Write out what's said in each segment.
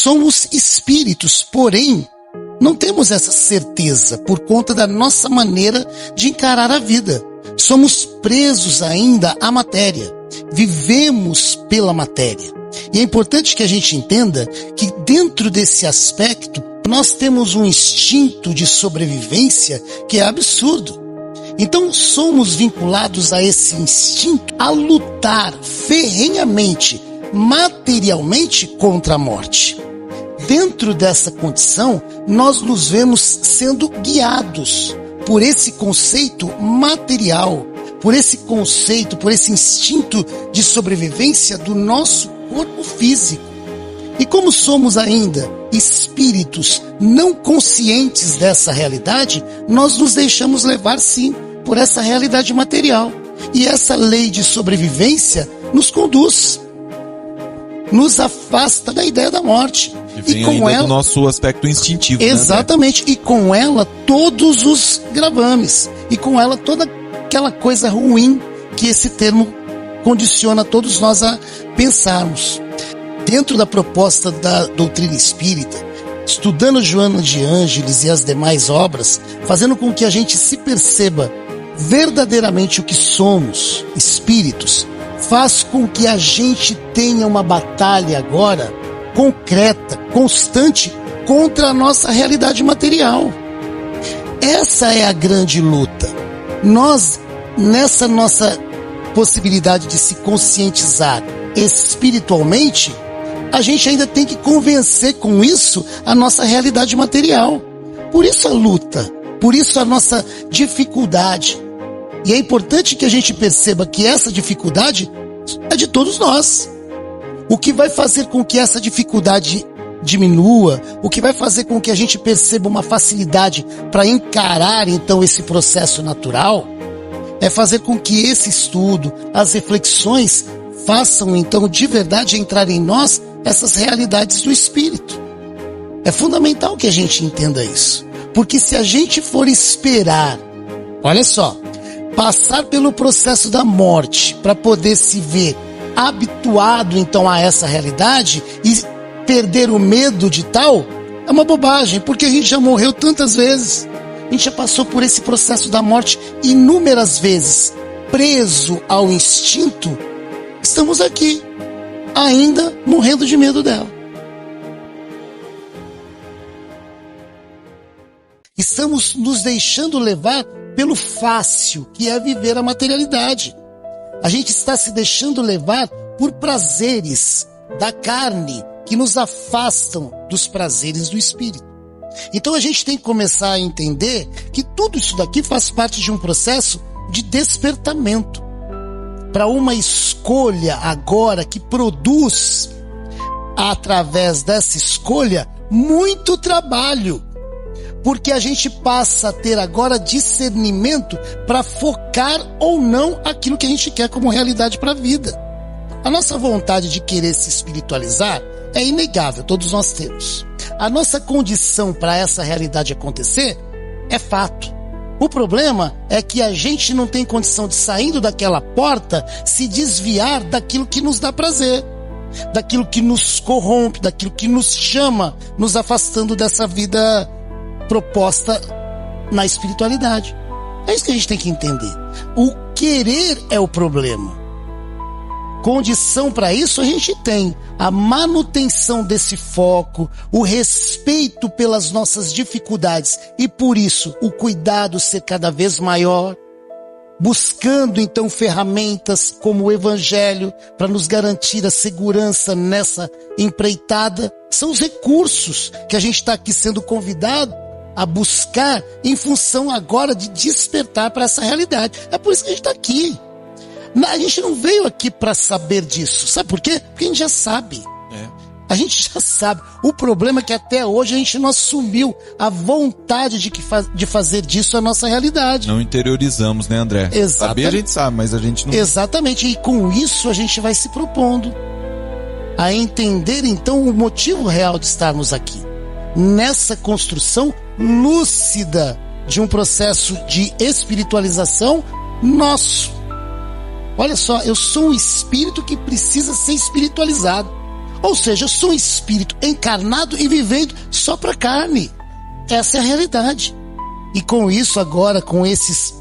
somos espíritos, porém, não temos essa certeza por conta da nossa maneira de encarar a vida. Somos presos ainda à matéria. Vivemos pela matéria. E é importante que a gente entenda que dentro desse aspecto, nós temos um instinto de sobrevivência que é absurdo. Então somos vinculados a esse instinto a lutar ferrenhamente, materialmente contra a morte. Dentro dessa condição, nós nos vemos sendo guiados por esse conceito material, por esse conceito, por esse instinto de sobrevivência do nosso corpo físico. E como somos ainda espíritos não conscientes dessa realidade, nós nos deixamos levar sim por essa realidade material. E essa lei de sobrevivência nos conduz, nos afasta da ideia da morte. E com ela do nosso aspecto instintivo. Exatamente. Né? E com ela todos os gravames. E com ela toda aquela coisa ruim que esse termo condiciona todos nós a pensarmos. Dentro da proposta da doutrina espírita, estudando Joana de Ângeles e as demais obras, fazendo com que a gente se perceba verdadeiramente o que somos, espíritos, faz com que a gente tenha uma batalha agora concreta, constante, contra a nossa realidade material. Essa é a grande luta. Nós, nessa nossa possibilidade de se conscientizar espiritualmente, a gente ainda tem que convencer com isso a nossa realidade material. Por isso a luta, por isso a nossa dificuldade. E é importante que a gente perceba que essa dificuldade é de todos nós. O que vai fazer com que essa dificuldade diminua, o que vai fazer com que a gente perceba uma facilidade para encarar então esse processo natural, é fazer com que esse estudo, as reflexões, façam então de verdade entrar em nós essas realidades do espírito. É fundamental que a gente entenda isso, porque se a gente for esperar, olha só, passar pelo processo da morte para poder se ver habituado então a essa realidade e perder o medo de tal, é uma bobagem, porque a gente já morreu tantas vezes, a gente já passou por esse processo da morte inúmeras vezes, preso ao instinto, estamos aqui, ainda morrendo de medo dela. Estamos nos deixando levar pelo fácil, que é viver a materialidade. A gente está se deixando levar por prazeres da carne que nos afastam dos prazeres do espírito. Então a gente tem que começar a entender que tudo isso daqui faz parte de um processo de despertamento para uma escolha agora que produz, através dessa escolha, muito trabalho. Porque a gente passa a ter agora discernimento para focar ou não aquilo que a gente quer como realidade para a vida. A nossa vontade de querer se espiritualizar é inegável, todos nós temos. A nossa condição para essa realidade acontecer é fato. O problema é que a gente não tem condição de, saindo daquela porta, se desviar daquilo que nos dá prazer, daquilo que nos corrompe, daquilo que nos chama, nos afastando dessa vida proposta na espiritualidade. É isso que a gente tem que entender. O querer é o problema. Condição para isso a gente tem. A manutenção desse foco, o respeito pelas nossas dificuldades e por isso o cuidado ser cada vez maior, buscando então ferramentas como o Evangelho para nos garantir a segurança nessa empreitada. São os recursos que a gente está aqui sendo convidado a buscar em função agora de despertar para essa realidade. É por isso que a gente está aqui. A gente não veio aqui para saber disso. Sabe por quê? Porque a gente já sabe. A gente já sabe. O problema é que até hoje a gente não assumiu a vontade de fazer disso a nossa realidade. Não interiorizamos, né, André? Exatamente. Saber a gente sabe, mas a gente não... Exatamente. E com isso a gente vai se propondo a entender então o motivo real de estarmos aqui. Nessa construção lúcida de um processo de espiritualização nosso. Olha só, eu sou um espírito que precisa ser espiritualizado. Ou seja, eu sou um espírito encarnado e vivendo só para a carne. Essa é a realidade. E com isso agora, com esses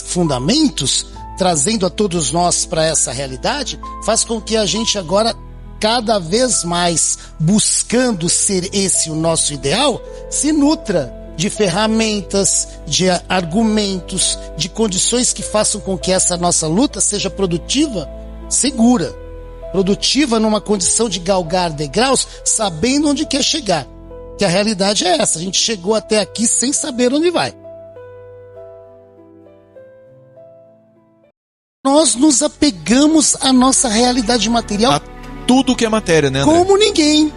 fundamentos, trazendo a todos nós para essa realidade, faz com que a gente agora, cada vez mais buscando ser esse o nosso ideal, se nutra de ferramentas, de argumentos, de condições que façam com que essa nossa luta seja produtiva, segura. Produtiva numa condição de galgar degraus, sabendo onde quer chegar. Que a realidade é essa, a gente chegou até aqui sem saber onde vai. Nós nos apegamos à nossa realidade material. A tudo que é matéria, né, André? Como ninguém.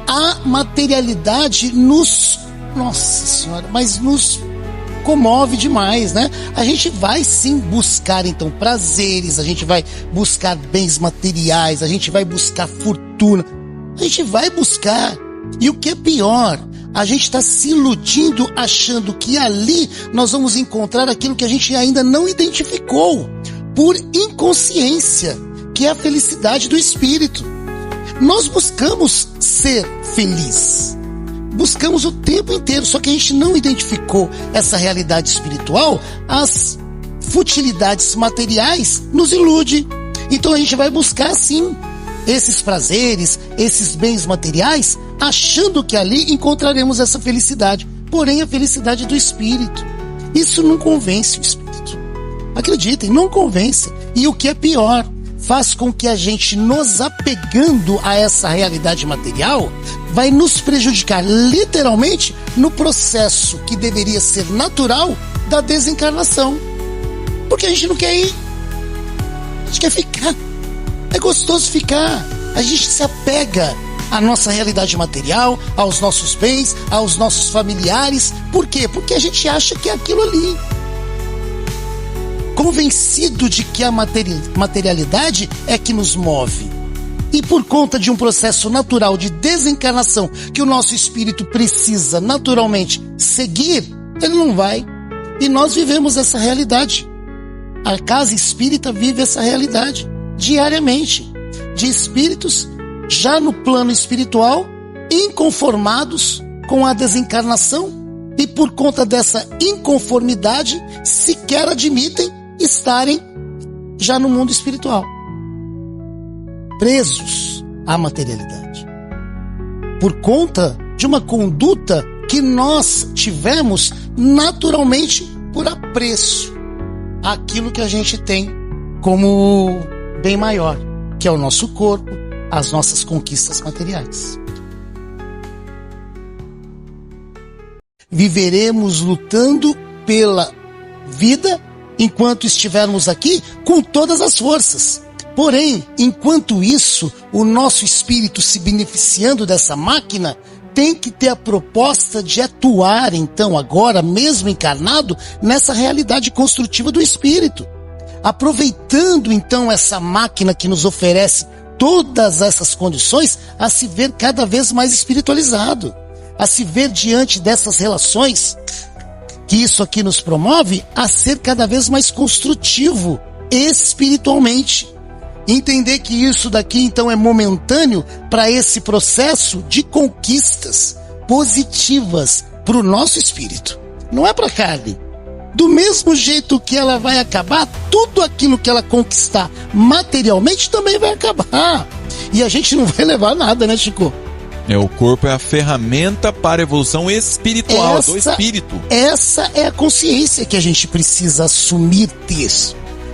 A materialidade nossa senhora, mas nos comove demais, né? A gente vai sim buscar então prazeres, a gente vai buscar bens materiais, a gente vai buscar fortuna, a gente vai buscar. E o que é pior, a gente está se iludindo achando que ali nós vamos encontrar aquilo que a gente ainda não identificou, por inconsciência, que é a felicidade do espírito. Nós buscamos ser feliz. Buscamos o tempo inteiro, só que a gente não identificou essa realidade espiritual, as futilidades materiais nos iludem. Então a gente vai buscar sim esses prazeres, esses bens materiais, achando que ali encontraremos essa felicidade. Porém, a felicidade do espírito. Isso não convence o espírito. Acreditem, não convence. E o que é pior, faz com que a gente, nos apegando a essa realidade material, vai nos prejudicar literalmente no processo que deveria ser natural da desencarnação. Porque a gente não quer ir, a gente quer ficar. É gostoso ficar. A gente se apega à nossa realidade material, aos nossos bens, aos nossos familiares. Por quê? Porque a gente acha que é aquilo ali. Convencido de que a materialidade é que nos move. E por conta de um processo natural de desencarnação que o nosso espírito precisa naturalmente seguir, ele não vai. E nós vivemos essa realidade. A casa espírita vive essa realidade diariamente, de espíritos já no plano espiritual, inconformados com a desencarnação, e por conta dessa inconformidade sequer admitem estarem já no mundo espiritual, presos à materialidade, por conta de uma conduta que nós tivemos naturalmente por apreço àquilo que a gente tem como bem maior, que é o nosso corpo, as nossas conquistas materiais. Viveremos lutando pela vida enquanto estivermos aqui com todas as forças. Porém, enquanto isso, o nosso espírito se beneficiando dessa máquina tem que ter a proposta de atuar, então, agora, mesmo encarnado, nessa realidade construtiva do espírito. Aproveitando, então, essa máquina que nos oferece todas essas condições a se ver cada vez mais espiritualizado, a se ver diante dessas relações que isso aqui nos promove, a ser cada vez mais construtivo espiritualmente. Entender que isso daqui então é momentâneo para esse processo de conquistas positivas para o nosso espírito. Não é para a carne. Do mesmo jeito que ela vai acabar, tudo aquilo que ela conquistar materialmente também vai acabar. E a gente não vai levar nada, né, Chico? O corpo é a ferramenta para a evolução espiritual do espírito. Essa é a consciência que a gente precisa assumir ter.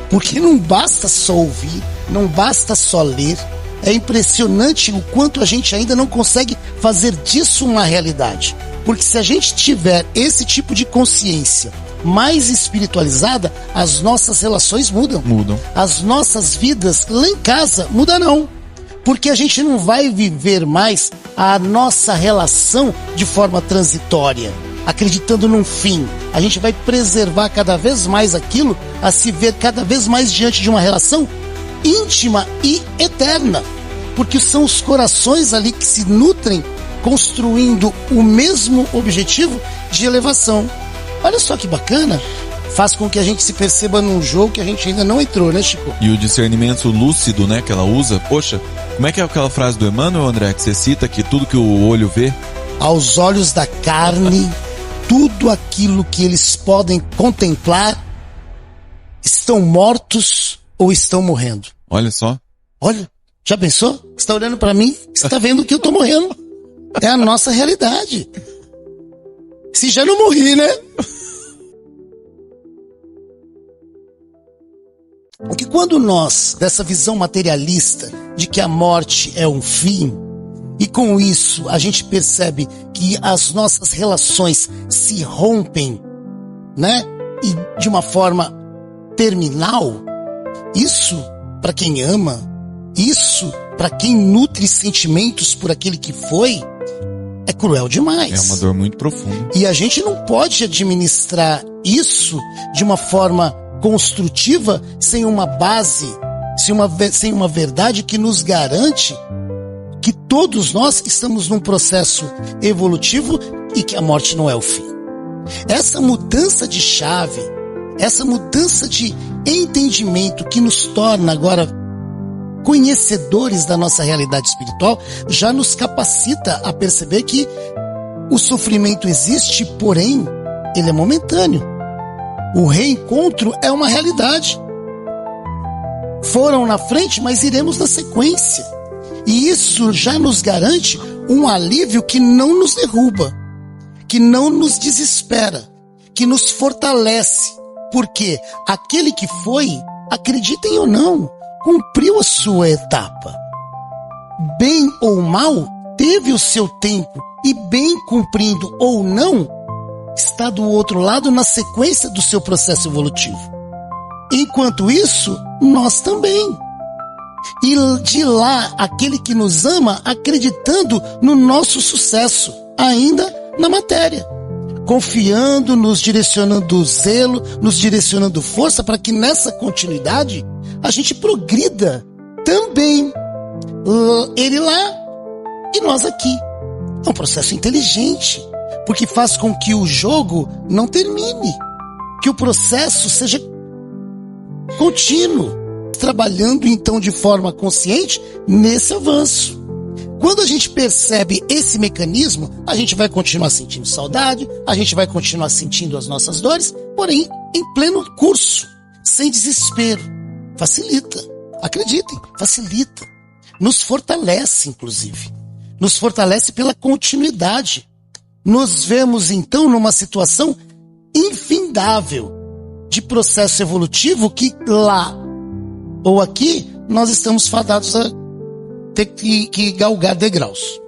Porque não basta só ouvir, não basta só ler. É impressionante o quanto a gente ainda não consegue fazer disso uma realidade. Porque se a gente tiver esse tipo de consciência mais espiritualizada, as nossas relações mudam. As nossas vidas lá em casa mudarão. Porque a gente não vai viver mais a nossa relação de forma transitória, acreditando num fim. A gente vai preservar cada vez mais aquilo, a se ver cada vez mais diante de uma relação íntima e eterna. Porque são os corações ali que se nutrem, construindo o mesmo objetivo de elevação. Olha só que bacana, faz com que a gente se perceba num jogo que a gente ainda não entrou, né, Chico? E o discernimento lúcido, né, que ela usa. Poxa, como é que é aquela frase do Emmanuel, André, que você cita, que tudo que o olho vê... Aos olhos da carne, tudo aquilo que eles podem contemplar estão mortos ou estão morrendo. Olha só. Olha, já pensou? Você está olhando para mim, você está vendo que eu estou morrendo. É a nossa realidade. Se já não morri, né? Porque quando nós, dessa visão materialista de que a morte é um fim, e com isso a gente percebe que as nossas relações se rompem, né? E de uma forma terminal, isso para quem ama, isso para quem nutre sentimentos por aquele que foi, é cruel demais. É uma dor muito profunda. E a gente não pode administrar isso de uma forma construtiva sem uma base, sem uma verdade que nos garante que todos nós estamos num processo evolutivo e que a morte não é o fim. Essa mudança de chave, essa mudança de entendimento que nos torna agora conhecedores da nossa realidade espiritual, já nos capacita a perceber que o sofrimento existe, porém, ele é momentâneo. O reencontro é uma realidade. Foram na frente, mas iremos na sequência. E isso já nos garante um alívio que não nos derruba, que não nos desespera, que nos fortalece. Porque aquele que foi, acreditem ou não, cumpriu a sua etapa. Bem ou mal, teve o seu tempo e bem cumprindo ou não, está do outro lado na sequência do seu processo evolutivo. Enquanto isso, nós também. E de lá, aquele que nos ama acreditando no nosso sucesso, ainda na matéria. Confiando, nos direcionando zelo, nos direcionando força para que nessa continuidade a gente progrida também. Ele lá e nós aqui. É um processo inteligente, porque faz com que o jogo não termine, que o processo seja contínuo, trabalhando então de forma consciente nesse avanço. Quando a gente percebe esse mecanismo, a gente vai continuar sentindo saudade, a gente vai continuar sentindo as nossas dores, porém em pleno curso, sem desespero. Facilita, acreditem, facilita. Nos fortalece, inclusive. Nos fortalece pela continuidade. Nos vemos então numa situação infindável de processo evolutivo que lá ou aqui nós estamos fadados a ter que galgar degraus.